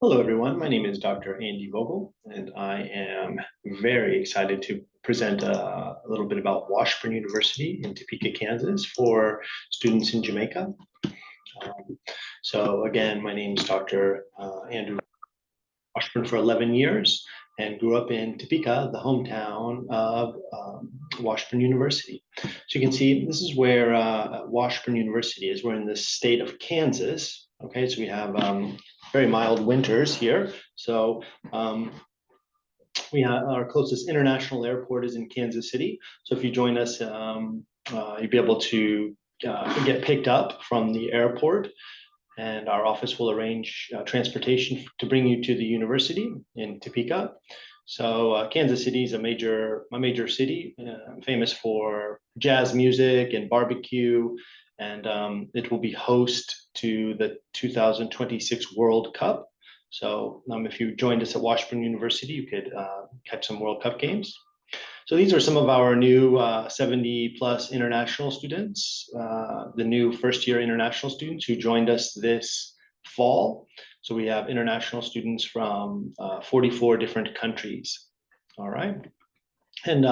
Hello, everyone. My name is Dr. Andy Vogel, and I am very excited to present a little bit about Washburn University in Topeka, Kansas for students in Jamaica. So again, my name is Dr. Andrew Washburn for 11 years and grew up in Topeka, the hometown of Washburn University. So you can see this is where Washburn University is. We're in the state of Kansas. Okay, so we have very mild winters here. So we have our closest international airport is in Kansas City. So if you join us, you'll be able to get picked up from the airport, and our office will arrange transportation to bring you to the university in Topeka. So Kansas City is a major city, famous for jazz music and barbecue, and it will be host to the 2026 World Cup. So if you joined us at Washburn University, you could catch some World Cup games. So these are some of our new 70 plus international students, the new first year international students who joined us this fall. So we have international students from 44 different countries. All right. And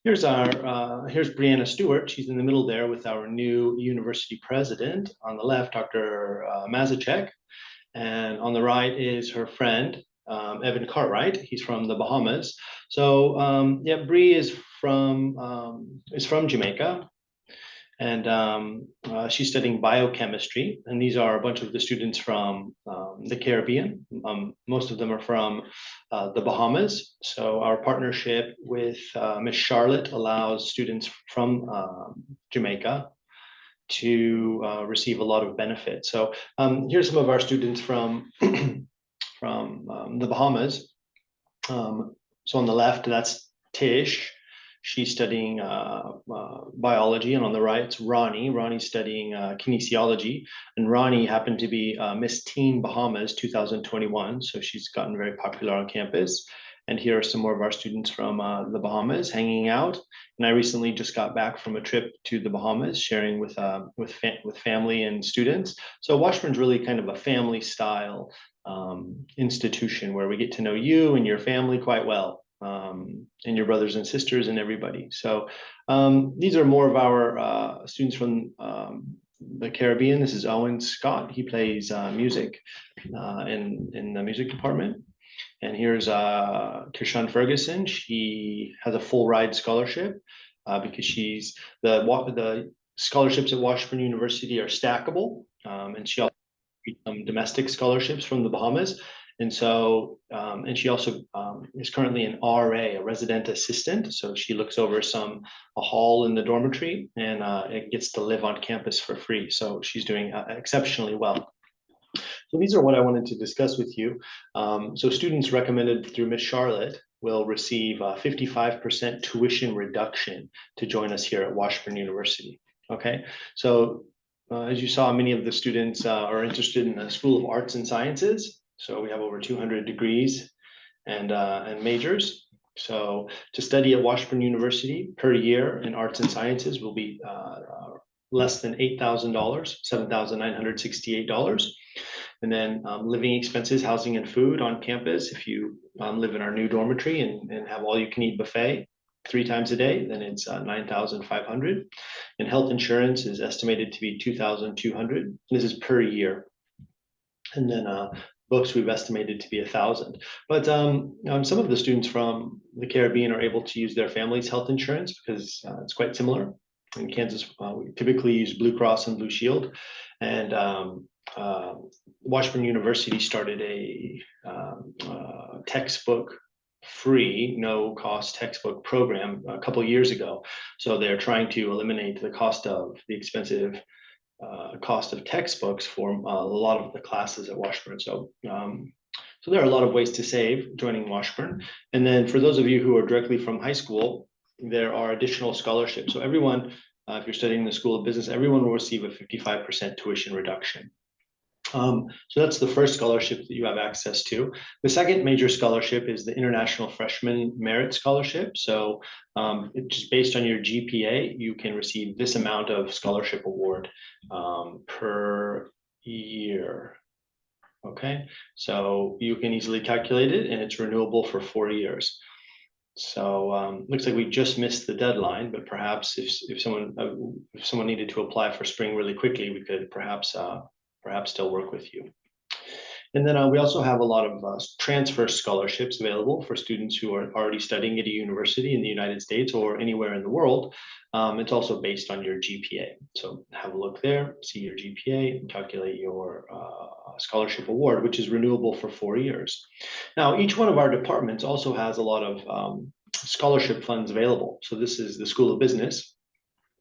here's Brianna Stewart. She's in the middle there with our new university president. On the left, Dr. Mazachek. And on the right is her friend, Evan Cartwright. He's from the Bahamas. So yeah, Bree is from Jamaica, and she's studying biochemistry. And these are a bunch of the students from the Caribbean. Most of them are from the Bahamas. So our partnership with Miss Charlotte allows students from Jamaica to receive a lot of benefit. So here's some of our students from the Bahamas. So on the left, that's Tish. She's studying biology, and on the right, it's Ronnie. Ronnie's studying kinesiology, and Ronnie happened to be Miss Teen Bahamas 2021, so she's gotten very popular on campus. And here are some more of our students from the Bahamas hanging out. And I recently just got back from a trip to the Bahamas, sharing with family and students. So Washburn's really kind of a family style institution where we get to know you and your family quite well, and your brothers and sisters and everybody. So these are more of our students from the Caribbean. This is Owen Scott. He plays music in the music department. And here's Kirshan Ferguson. She has a full ride scholarship because she's the scholarships at Washburn University are stackable, and she also has some domestic scholarships from the Bahamas. And so, and she also is currently an RA, a resident assistant. So she looks over a hall in the dormitory, and it gets to live on campus for free. So she's doing exceptionally well. So these are what I wanted to discuss with you. So students recommended through Miss Charlotte will receive a 55% tuition reduction to join us here at Washburn University. Okay, so as you saw, many of the students are interested in the School of Arts and Sciences. So we have over 200 degrees and majors. So to study at Washburn University per year in arts and sciences will be less than $8,000, $7,968. And then living expenses, housing and food on campus. If you live in our new dormitory and have all you can eat buffet 3 times a day, then it's $9,500. And health insurance is estimated to be $2,200. This is per year. And then books we've estimated to be 1,000. But some of the students from the Caribbean are able to use their family's health insurance because it's quite similar. In Kansas, we typically use Blue Cross and Blue Shield. And Washburn University started a textbook free, no cost textbook program a couple of years ago. So they're trying to eliminate the expensive cost of textbooks for a lot of the classes at Washburn. So there are a lot of ways to save joining Washburn. And then for those of you who are directly from high school, there are additional scholarships. So everyone, if you're studying the School of Business, everyone will receive a 55% tuition reduction. So that's the first scholarship that you have access to. The second major scholarship is the International Freshman Merit Scholarship. So just based on your GPA, you can receive this amount of scholarship award per year. Okay, so you can easily calculate it, and it's renewable for 4 years. So looks like we just missed the deadline, but perhaps if someone needed to apply for spring really quickly, we could perhaps still work with you. And then we also have a lot of transfer scholarships available for students who are already studying at a university in the United States or anywhere in the world. It's also based on your GPA. So have a look there, see your GPA, and calculate your scholarship award, which is renewable for 4 years. Now, each one of our departments also has a lot of scholarship funds available. So this is the School of Business.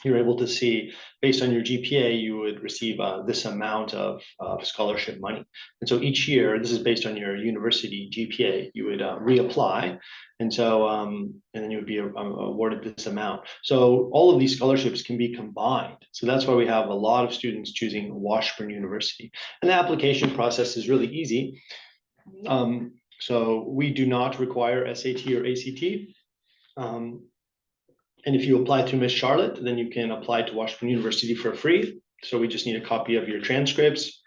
You're able to see, based on your GPA, you would receive this amount of scholarship money. And so each year, this is based on your university GPA, you would reapply. And so, and then you would be awarded this amount. So all of these scholarships can be combined. So that's why we have a lot of students choosing Washburn University. And the application process is really easy. So we do not require SAT or ACT. And if you apply through Miss Charlotte, then you can apply to Washburn University for free. So we just need a copy of your transcripts,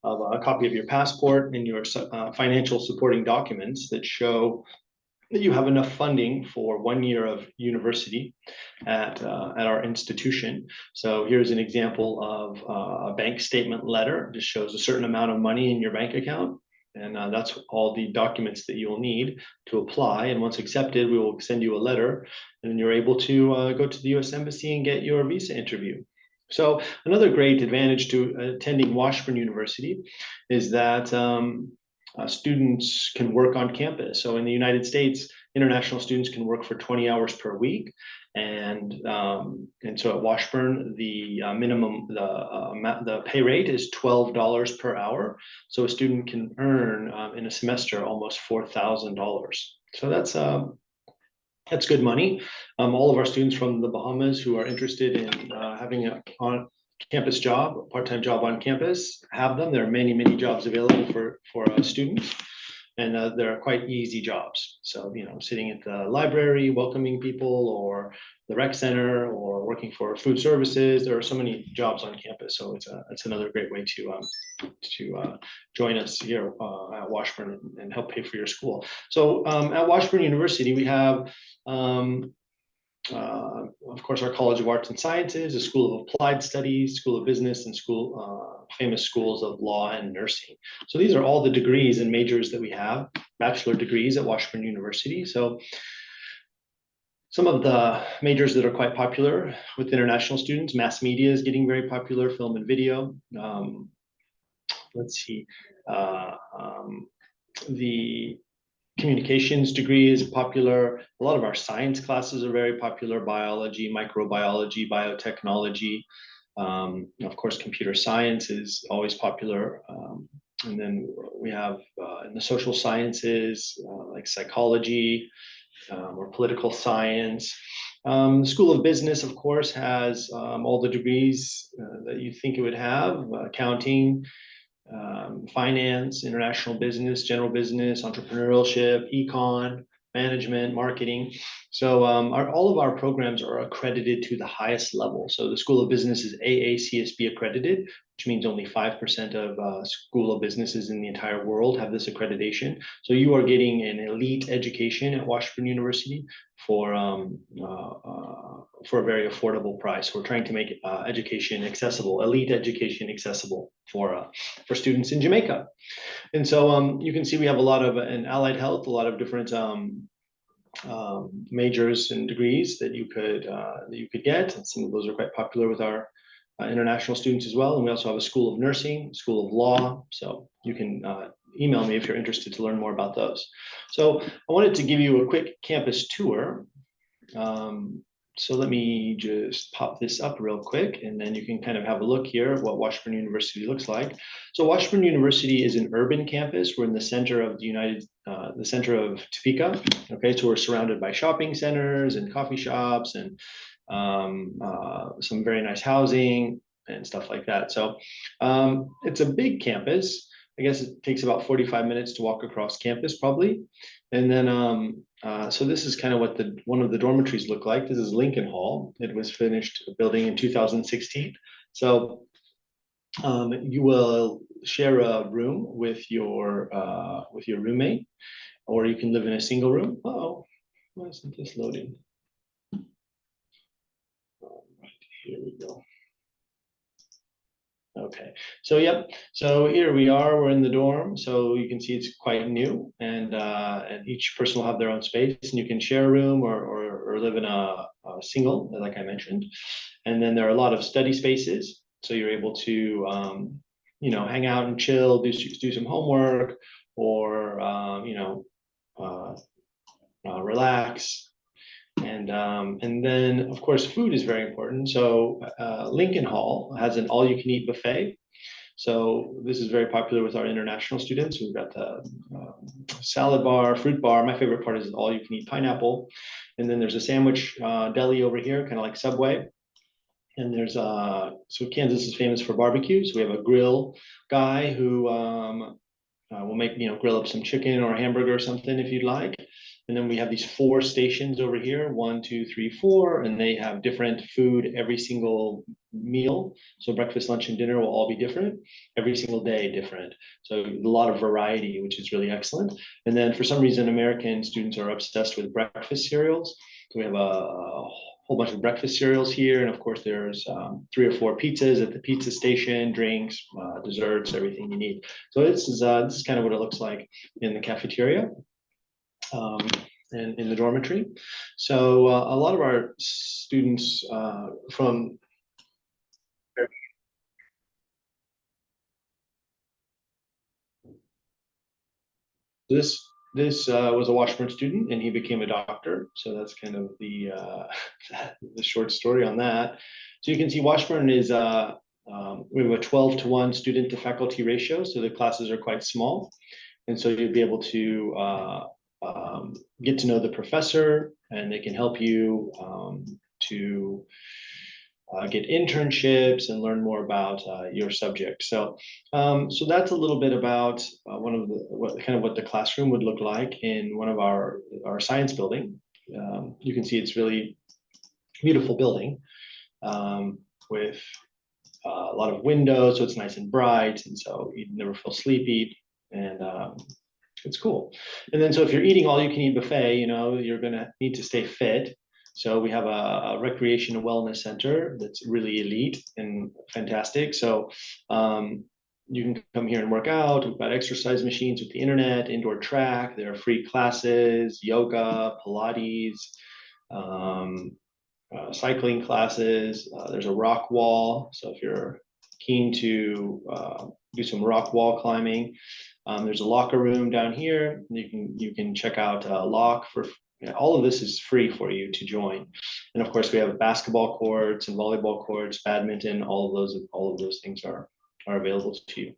a copy of your passport, and your financial supporting documents that show that you have enough funding for 1 year of university at our institution. So here's an example of a bank statement letter. Just shows a certain amount of money in your bank account. And that's all the documents that you'll need to apply. And once accepted, we will send you a letter, and then you're able to go to the US Embassy and get your visa interview. So another great advantage to attending Washburn University is that students can work on campus. So in the United States, international students can work for 20 hours per week. And so at Washburn, the the pay rate is $12 per hour. So a student can earn in a semester almost $4,000. So that's good money. All of our students from the Bahamas who are interested in having a on-campus job, a part-time job on campus, have them. There are many, many jobs available for students. And they're quite easy jobs. So, sitting at the library, welcoming people, or the rec center, or working for food services. There are so many jobs on campus. So it's another great way to join us here at Washburn and help pay for your school. So at Washburn University, we have of course, our College of Arts and Sciences, a School of Applied Studies, School of Business, and famous schools of law and nursing. So these are all the degrees and majors that we have, bachelor degrees at Washburn University. So some of the majors that are quite popular with international students, mass media is getting very popular, film and video. Let's see, the communications degree is popular. A lot of our science classes are very popular: biology, microbiology, biotechnology. Of course, computer science is always popular. And then we have in the social sciences, like psychology or political science. The School of Business, of course, has all the degrees that you think it would have: accounting, finance, international business, general business, entrepreneurship, econ, management, marketing. So all of our programs are accredited to the highest level. So the School of Business is AACSB accredited, which means only 5% of School of Businesses in the entire world have this accreditation. So you are getting an elite education at Washburn University for a very affordable price. We're trying to make education accessible, elite education accessible for students in Jamaica. And so you can see we have a lot of in allied health, a lot of different majors and degrees that you could get. And some of those are quite popular with our international students as well. And we also have a School of Nursing, School of Law. So you can email me if you're interested to learn more about those. So I wanted to give you a quick campus tour. So let me just pop this up real quick, and then you can kind of have a look here at what Washburn University looks like. So Washburn University is an urban campus. We're in the center of the center of Topeka. Okay, so we're surrounded by shopping centers and coffee shops and some very nice housing and stuff like that. So it's a big campus. I guess it takes about 45 minutes to walk across campus probably. And then, so this is kind of what one of the dormitories look like. This is Lincoln Hall. It was finished building in 2016. So You will share a room with your roommate, or you can live in a single room. Oh, why isn't this loading? Right, here we go. Okay, so yep, so here we are, we're in the dorm, so you can see it's quite new, and each person will have their own space, and you can share a room or live in a single, like I mentioned. And then there are a lot of study spaces, so you're able to hang out and chill, do some homework, or uh, relax. And then, of course, food is very important. So Lincoln Hall has an all-you-can-eat buffet. So this is very popular with our international students. We've got the salad bar, fruit bar. My favorite part is all-you-can-eat pineapple. And then there's a sandwich deli over here, kind of like Subway. And there's so Kansas is famous for barbecue. So we have a grill guy who we'll make, grill up some chicken or a hamburger or something if you'd like. And then we have these 4 stations over here, 1, 2, 3, 4, and they have different food every single meal. So breakfast, lunch, and dinner will all be different, every single day different. So a lot of variety, which is really excellent. And then for some reason, American students are obsessed with breakfast cereals. So we have a whole bunch of breakfast cereals here. And of course, there's 3 or 4 pizzas at the pizza station, drinks, desserts, everything you need. So this is kind of what it looks like in the cafeteria and in the dormitory. So a lot of our students from this this was a Washburn student, and he became a doctor. So that's kind of the short story on that. So you can see Washburn is we have a 12-to-1 student to faculty ratio, so the classes are quite small, and so you'll be able to get to know the professor, and they can help you to get internships and learn more about your subject. So that's a little bit about one of what the classroom would look like in one of our science building. You can see it's really beautiful building with a lot of windows, so it's nice and bright, and so you never feel sleepy, and it's cool. And then, so if you're eating all you can eat buffet, you're gonna need to stay fit. So we have a recreation and wellness center that's really elite and fantastic. So you can come here and work out. We've got exercise machines with the internet, indoor track. There are free classes, yoga, Pilates, um, cycling classes. There's a rock wall. So if you're keen to do some rock wall climbing, there's a locker room down here. You can check out lock for all of this is free for you to join. And of course, we have basketball courts and volleyball courts, badminton. All of those things are available to you.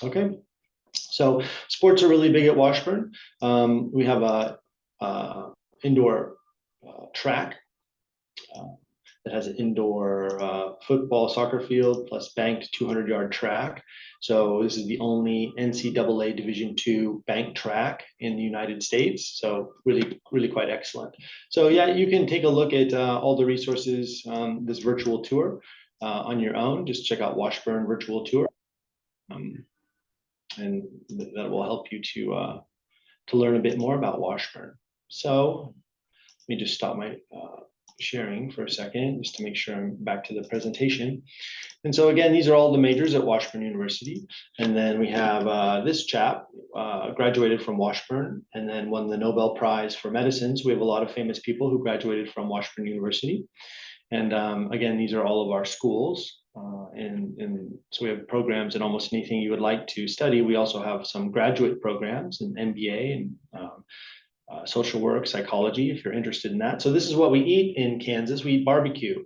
Okay. So sports are really big at Washburn. We have a indoor track that has an indoor football, soccer field, plus banked 200-yard track. So this is the only NCAA Division II banked track in the United States. So really, really quite excellent. So yeah, you can take a look at all the resources, this virtual tour on your own. Just check out Washburn Virtual Tour. And that will help you to learn a bit more about Washburn. So let me just stop my sharing for a second, just to make sure I'm back to the presentation. And so again, these are all the majors at Washburn University. And then we have this chap graduated from Washburn and then won the Nobel Prize for Medicine. So we have a lot of famous people who graduated from Washburn University. And again, these are all of our schools. And so we have programs in almost anything you would like to study. We also have some graduate programs, an MBA and social work, psychology, if you're interested in that. So this is what we eat in Kansas. We eat barbecue.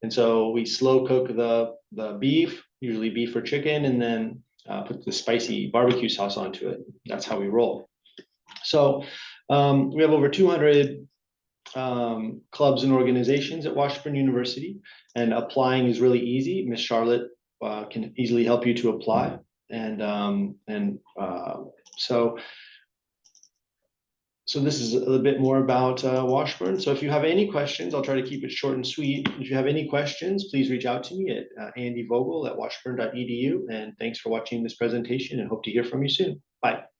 And so we slow cook the beef, usually beef or chicken, and then put the spicy barbecue sauce onto it. That's how we roll. So we have over 200 clubs and organizations at Washburn University, and applying is really easy. Miss Charlotte can easily help you to apply. And so So this is a little bit more about Washburn. So if you have any questions, I'll try to keep it short and sweet. If you have any questions, please reach out to me at andyvogel@washburn.edu. And thanks for watching this presentation and hope to hear from you soon. Bye.